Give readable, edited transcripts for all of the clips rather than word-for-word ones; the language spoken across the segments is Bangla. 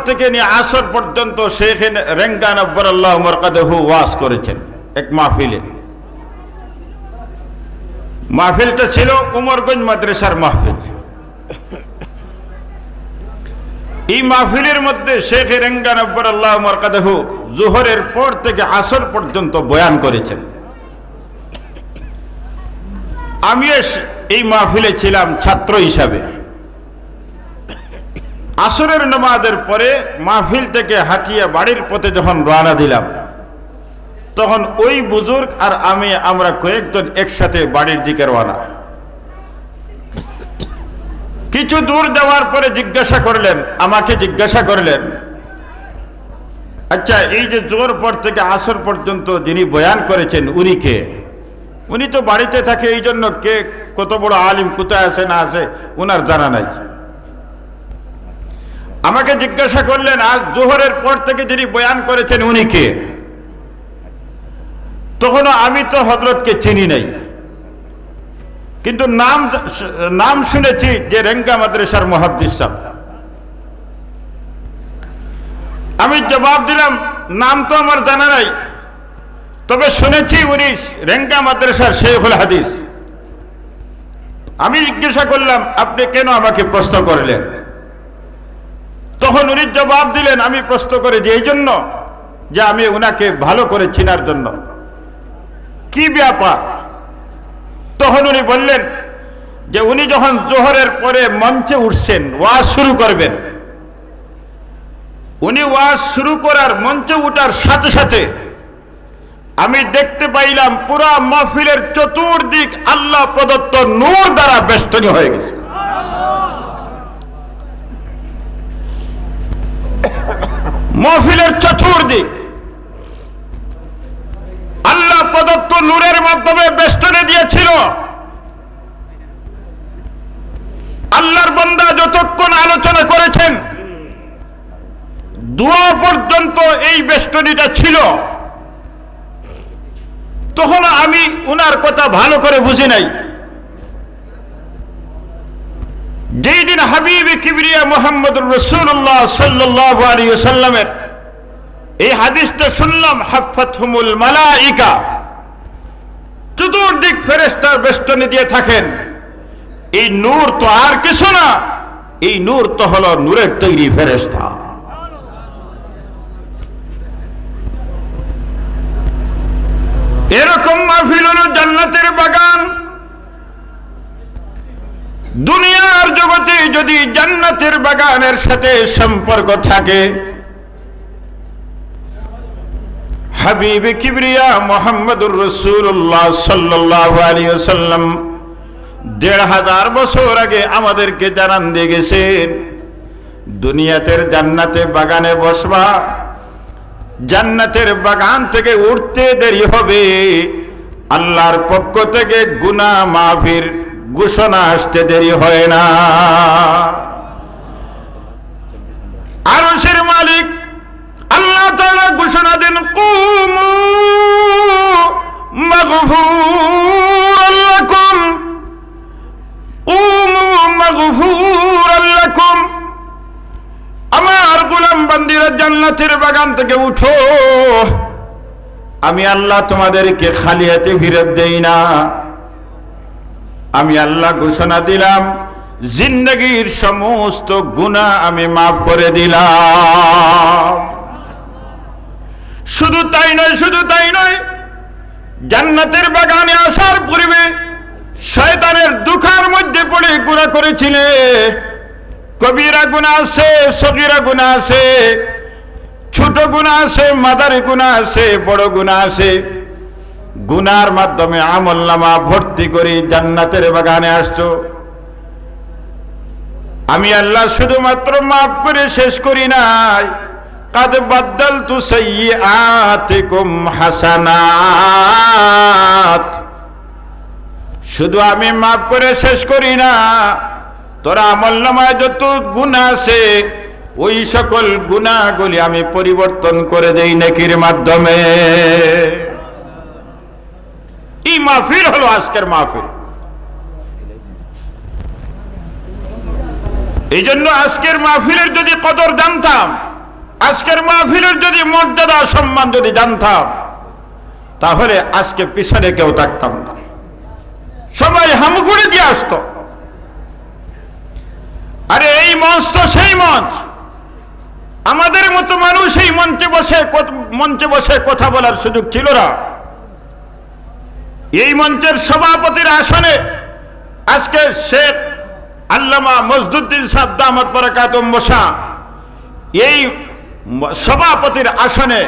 থেকে নিয়ে আসর পর্যন্ত শেখ রেঙ্গা নব্বরাল্লাহু মারকাদাহু ওয়াজ করেছেন এক মাহফিলে। মাহফিলটা ছিল উমরগঞ্জ মাদ্রাসার মাহফিল। এই মাহফিলের মধ্যে শেখ রেঙ্গা নব্বরাল্লাহু মারকাদাহু জোহরের পর থেকে আসর পর্যন্ত বয়ান করেছেন। আমি এই মাহফিলে ছিলাম ছাত্র হিসাবে। আসরের নামাজের পরে মাহফিল থেকে হাঁটিয়ে বাড়ির পথে যখন রওনা দিলাম, তখন ওই বুজুর্গ আর আমরা কয়েকজন একসাথে বাড়ির দিকে রওনা। কিছু দূর যাওয়ার পরে আমাকে জিজ্ঞাসা করলেন, আচ্ছা এই যে জোহর পর থেকে আসর পর্যন্ত যিনি বয়ান করেছেন উনি কে? উনি তো বাড়িতে থাকে, এই জন্য কে কত বড় আলিম কোথায় আছে না আছে ওনার জানা নাই। আমাকে জিজ্ঞাসা করলেন, আজ জোহরের পর থেকে যিনি বয়ান করেছেন উনি কে? তখন আমি তো হযরতকে চিনি নাই, কিন্তু নাম শুনেছি যে রেঙ্গা মাদ্রাসার মুহাদ্দিস সাহেব। আমি জবাব দিলাম, নাম তো আমার জানা নাই, তবে শুনেছি উনি রেঙ্গা মাদ্রাসার শেখুল হাদিস। আমি জিজ্ঞাসা করলাম, আপনি কেন আমাকে প্রশ্ন করলেন? তখন উনি জবাব দিলেন, আমি প্রশ্ন করি যে এই জন্য যে আমি উনাকে ভালো করে চিনার জন্য। কি ব্যাপার? তখন উনি বললেন যে উনি যখন জোহরের পরে মঞ্চে উঠছেন, ওয়াজ শুরু করবেন, উনি ওয়াজ শুরু করার মঞ্চে উঠার সাথে সাথে আমি দেখতে পাইলাম পুরা মাহফিলের চতুর্দিক আল্লাহ প্রদত্ত নূর দ্বারা বেষ্টনী হয়ে গেছে। মাহফিলের চতুর্দিক আল্লাহ প্রদত্ত নূরের মাধ্যমে বেষ্টনী দিয়েছিল। আল্লাহর বান্দা যতক্ষণ আলোচনা করেছেন, দোয়া পর্যন্ত এই বেষ্টনীটা ছিল। তখন আমি উনার কথা ভালো করে বুঝি নাই। যেই দিন হাবিবে কিবরিয়া মুহাম্মদুর রাসূলুল্লাহ সাল্লাল্লাহু আলাইহি ওয়াসাল্লামের এই হাদিসটা শুনলাম, হাফাতহুমুল মালাইকা, চতুর্দিক ফেরেশতার বেষ্টনী দিয়ে থাকেন। এই নূর তো আর কিছু না, এই নূর তো হলো নূরের তৈরি ফেরেশতা। এরকম মাহফিল হলো জান্নাতের বাগান। দুনিয়ার জগতে যদি জান্নাতের বাগানের সাথে সম্পর্ক থাকে, হাবিবে কিবরিয়া মুহাম্মদুর রাসূলুল্লাহ সাল্লাল্লাহু আলাইহি ওয়াসাল্লাম ১৫০০ বছর আগে আমাদেরকে জানান দিয়ে গেছেন, দুনিয়াতের জান্নাতে বাগানে বসবা, জান্নাতের বাগান থেকে উঠতে দেরি হবে, আল্লাহর পক্ষ থেকে গুনাহ মাফির ঘোষণা আসতে দেরি হয় না। আরশের মালিক আল্লাহ তাআলা ঘোষণা দেন, কুমু মাগফুরাল লাকুম, কুমু মাগফুরাল লাকুম। আমার গোলাম বান্দীরা জান্নাতের বাগান থেকে উঠো, আমি আল্লাহ তোমাদেরকে খালি হাতে ফিরত দেই না। আমি আল্লাহ ঘোষণা দিলাম, জিন্দেগীর সমস্ত গুনাহ আমি মাফ করে দিলাম। শুধু তাই নয়, জান্নাতের বাগানে আসার পূর্বে শয়তানের দুখার মধ্যে পড়ে গুনাহ করেছিলে। কবিরা গুনাহ আছে, সগীরা গুনাহ আছে, ছোট গুনাহ আছে, মাদারি গুনাহ আছে, বড় গুনাহ আছে। গুনার মাধ্যমে আমলনামা ভর্তি করে জান্নাতের বাগানে আসছো। আমি আল্লাহ শুধুমাত্র মাফ করে শেষ করি নাই, কাদ বাদদালতু সাইয়্যাতিকুম হাসানাত। শুধু আমি মাফ করে শেষ করি না, তোরা আমলনামায় যত গুনাহ আছে ওই সকল গুনাহগুলি আমি পরিবর্তন করে দেই নেকির মাধ্যমে। এই মাহফিল হলো আজকের মাহফিল। এই জন্য আজকের মাহফিলের যদি কদর জানতাম, আজকের মাহফিলের যদি মর্যাদা সম্মান যদি জানতাম, তাহলে আজকে পিছনে কেউ থাকতাম না, সবাই হামগুড়ি দিয়ে আসত। আরে এই মঞ্চ তো সেই মঞ্চ, আমাদের মতো মানুষ এই মঞ্চে বসে কথা বলার সুযোগ ছিল না। এই মঞ্চের সভাপতির আসনে আজকে শেখ আল্লামা মজদুদ্দিন সাহেব দামাত বারাকাতুহু বসা, এই সভাপতির আসনে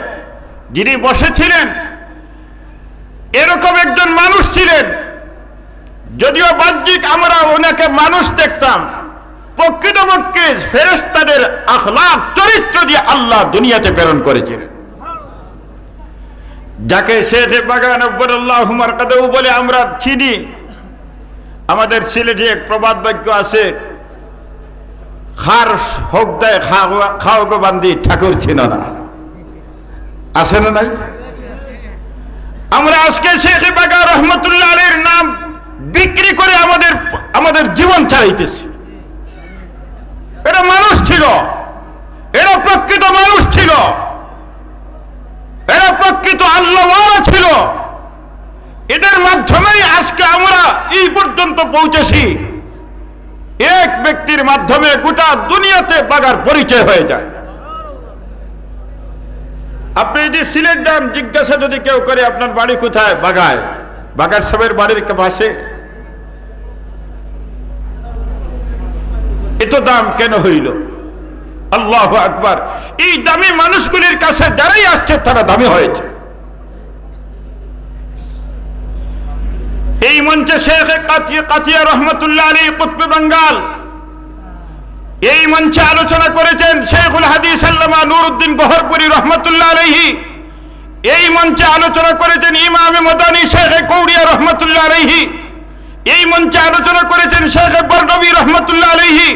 যিনি বসেছিলেন, এরকম একজন মানুষ ছিলেন। যদিও বাহ্যিক আমরা ওনাকে মানুষ দেখতাম, প্রকৃতপক্ষে ফেরেশতাদের আখলাক চরিত্র দিয়ে আল্লাহ দুনিয়াতে প্রেরণ করেছিলেন, যাকে শেখ বাগান আল্লাহু মারকাদাহু বলে আমরা চিনি। আমাদের সিলেটে এক প্রবাদ বাক্য আছে, খার হোক দেয় খাও গো বান্দি ঠাকুর ছিল না, আছে না নাই? আমরা আজকে শেখ বাগান রহমতুল্লাহ আলাইহির নাম বিক্রি করে আমাদের জীবন চালাইতেছি। এরা মানুষ ছিল, এরা প্রকৃত মানুষ ছিল, এরা প্রকৃত আল্লাহওয়ালা ছিল। এদের মাধ্যমেই আজকে আমরা এই পর্যন্ত পৌঁছেছি। এক ব্যক্তির মাধ্যমে গোটা দুনিয়াতে বাগার পরিচয় হয়ে যায়। আপনি যদি সিলেট যান, জিজ্ঞাসা যদি কেউ করে আপনার বাড়ি কোথায়, বাগায়, বাগার সাহেবের বাড়ির পাশে। এত দাম কেন হইল? আল্লাহু আকবার। এই দামি মানুষগুলির কাছে যারাই আসছে তারা দামি হয়েছে। এই মঞ্চে শেখ কাতিয়া রহমতুল্লাহ আলাইহি কুতুব বাঙ্গাল, এই মঞ্চে আলোচনা করেছেন শেখুল হাদিস আল্লামা নুরউদ্দিন গহরপুরি রহমতুল্লাহ আলাইহি, এই মঞ্চে আলোচনা করেছেন ইমাম মাদানী শেখ কৌড়িয়া রহমতুল্লাহ আলাইহি, এই মঞ্চে আলোচনা করেছেন শেখ বরনবী রহমতুল্লাহ আলাইহি,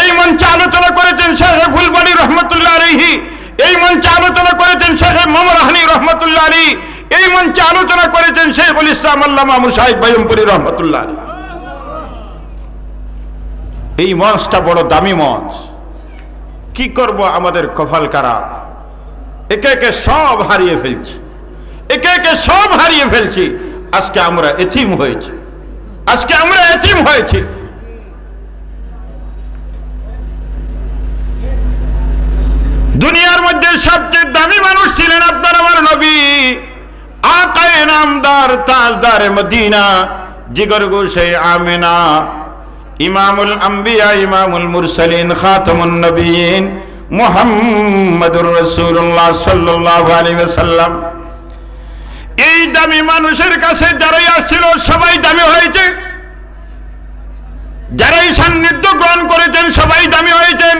এই মঞ্চে আলোচনা করেছেন শেখ ফুলবাড়ি রহমতুল্লাহ আলাইহি, এই মঞ্চে আলোচনা করেছেন শেখ মামরাহানি রহমতুল্লাহ আলাইহি, এই মঞ্চে আলোচনা করেছেন শেখুল ইসলাম আল্লামা মুসাহিব বাইয়ুমপুরি রহমতুল্লাহ আলাইহি। এই মঞ্চটা বড় দামি মঞ্চ। কি করব, আমাদের কপাল খারাপ, একে একে সব হারিয়ে ফেলছি, একে একে সব হারিয়ে ফেলছি। আজকে আমরা এতিম হয়েছি, আজকে আমরা এতিম হয়েছি। দুনিয়ার মধ্যে সবচেয়ে দামি মানুষ ছিলেন আপনার আমার নবী, আকায়ে নামদার তাজদার মদিনা, জিগর গোশে আমিনা, ইমামুল আম্বিয়া ইমামুল মুরসালিন খাতামুন নবিয়িন মুহাম্মাদুর রাসূলুল্লাহ সাল্লাল্লাহু আলাইহি ওয়াসাল্লাম। এই দামি মানুষের কাছে যারাই আসছিল সবাই দামি হয়েছে, যারাই সান্নিধ্য গ্রহণ করেছেন সবাই দামি হয়েছেন।